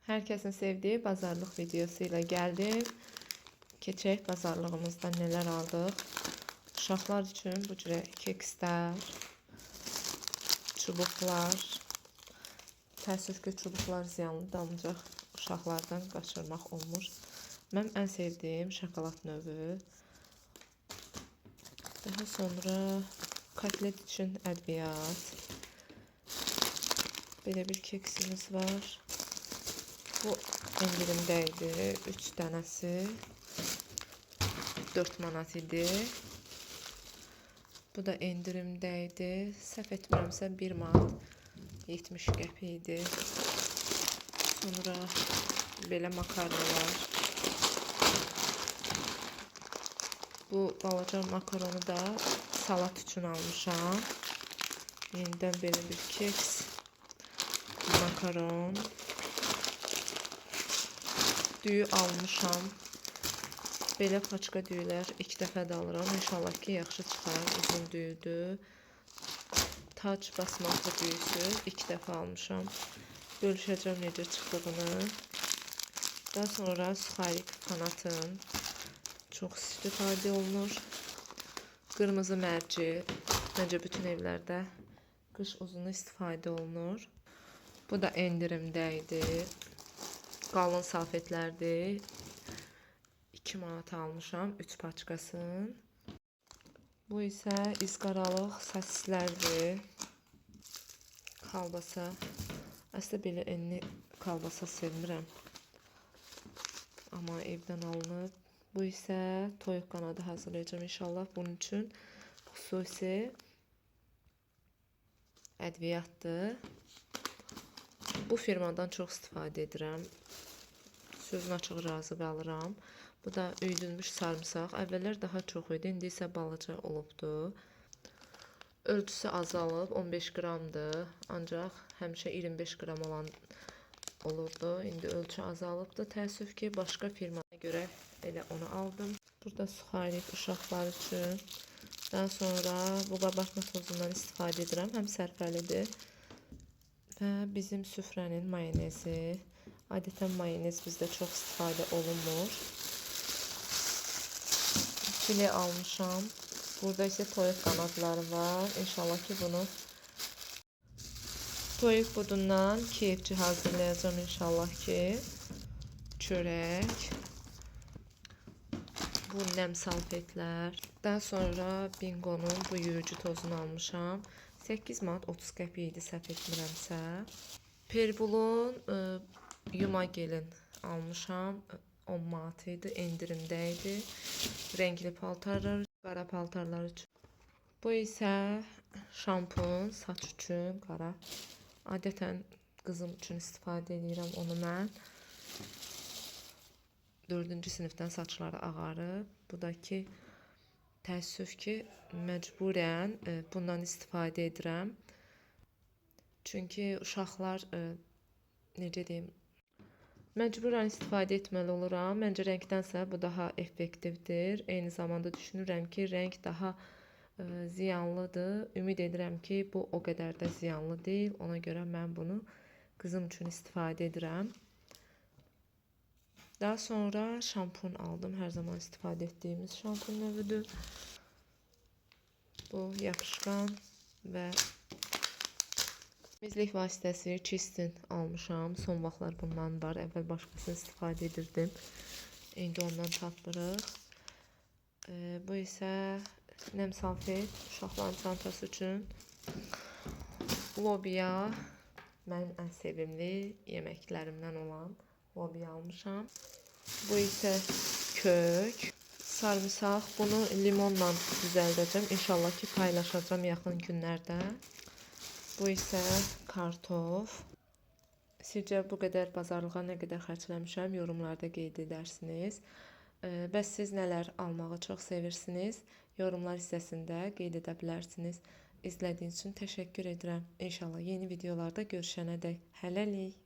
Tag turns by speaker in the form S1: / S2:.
S1: Herkesin sevdiği pazarlık videosuyla geldim. Keçək pazarlığımızda neler aldık? Uşaqlar için bu cürə kekslər, çubuklar. Təəssüf ki, çubuklar ziyanlıdır, ancaq uşaqlardan qaçırmaq olmur. Mən ən sevdiyim şokolad növü. Daha sonra kotlet için ədviyyat. Belə bir keksimiz var. Bu endirimdəydi. 3 dənəsi 4 manat idi. Bu da endirimdəydi. Səhv etmirəmsə 1 manat 70 qəpik idi. Sonra belə makaronlar. Bu balaca makaronu da salat üçün almışam. Yenidən belə bir keks, makaron. Düyü almışam. Belə paçka düyülər ilk dəfə də alıram. İnşallah ki, yaxşı çıxar. Uzun düyüdür. Tac basmaqlı düyüsü ilk dəfə almışam. Bölüşəcəm necə çıxdığını. Daha sonra suxarik fanatın çox istifadə olunur. Qırmızı mərci. Məncə bütün evlərdə qış uzunu istifadə olunur. Bu da endirimdəydi. Qalın salfetlərdir. 2 manat almışam 3 paçkasını. Bu isə izqaralıq sosislərdir. Kalbasa. Əslində belə enli kalbasa sevmirəm. Amma evdən alınıb. Bu isə toyuq qanadı hazırlayacağım inşallah. Bunun üçün xüsusi ədviyyatdır. Bu firmadan çox istifadə edirəm. Sözün açıq razı qalıram. Bu da üyüdülmüş sarımsaq. Əvvəllər daha çox idi, indi isə balaca olubdu. Ölçüsü azalıb, 15 qramdır. Ancaq həmişə 25 qram olan olurdu. İndi ölçü azalıbdı. Təəssüf ki, başqa firmaya görə elə onu aldım. Burada suxarik uşaqlar üçün. Daha sonra bu qabartma tozundan istifadə edirəm. Həm sərfəlidir. Və bizim süfrənin mayonezi. Adətən mayonez bizdə çox istifadə olunmur. File almışam. Burada isə toyuq qanadları var. İnşallah ki bunu toyuq budundan keyifçi hazırlayacağım inşallah ki. Çörək. Bu nəm salfetlər. Daha sonra Bingo'nun bu yuyucu tozunu almışam. 8 manat 30 qəpik idi səhv etmirəmsə. Perbulun yuma gelin almışam. 10 manat idi, endirimdəydi. Rəngli paltarlar, qara paltarlar üçün. Bu isə şampun saç üçün qara. Adətən qızım üçün istifadə edirəm onu mən. 4-cü sinifdən saçları ağarıb. Bu da ki təəssüf ki, məcburən bundan istifadə edirəm. Çünki uşaqlar, necə deyim, məcburən istifadə etməli oluram. Məncə rəngdənsə bu daha effektivdir. Eyni zamanda düşünürəm ki, rəng daha ziyanlıdır. Ümid edirəm ki, bu o qədər də ziyanlı deyil. Ona görə mən bunu qızım üçün istifadə edirəm. Daha sonra şampun aldım. Hər zaman istifadə etdiyimiz şampun növüdür. Bu yapışqan və temizlik vasitəsi Çistin almışam. Son vaxtlar bundan var. Əvvəl başqasını istifadə edirdim. İndi ondan tapırıq. Bu isə nəm salfet uşaqların çantası üçün. Lobiya mənim ən sevimli yeməklərimdən olan lobiya almışam. Bu isə kök. Sarımsaq. Bunu limonla düzəldəcəm. İnşallah ki, paylaşacağım yaxın günlərdə. Bu isə kartof. Sizcə bu qədər bazarlığa nə qədər xərcləmişəm? Yorumlarda qeyd edərsiniz. Bəs siz nələr almağı çox sevirsiniz? Yorumlar hissəsində qeyd edə bilərsiniz. İzlədiyiniz üçün təşəkkür edirəm. İnşallah yeni videolarda görüşənədək hələlik.